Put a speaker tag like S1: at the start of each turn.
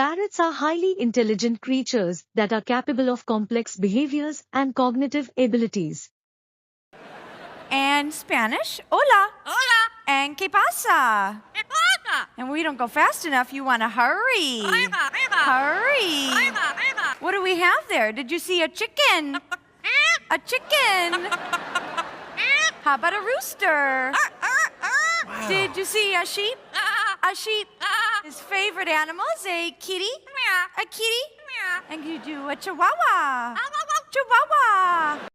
S1: Parrots are highly intelligent creatures that are capable of complex behaviors and cognitive abilities.
S2: And Spanish, hola.
S3: Hola.
S2: And ¿qué pasa?
S3: ¿Qué pasa?
S2: And we don't go fast enough, you want to hurry.
S3: Ahí va, ahí va.
S2: Hurry.
S3: Ahí va, ahí va.
S2: What do we have there? Did you see a chicken? A chicken. How about a rooster? Did you see a sheep? A sheep. His favorite animal is a kitty. A kitty. And you do a chihuahua. Chihuahua.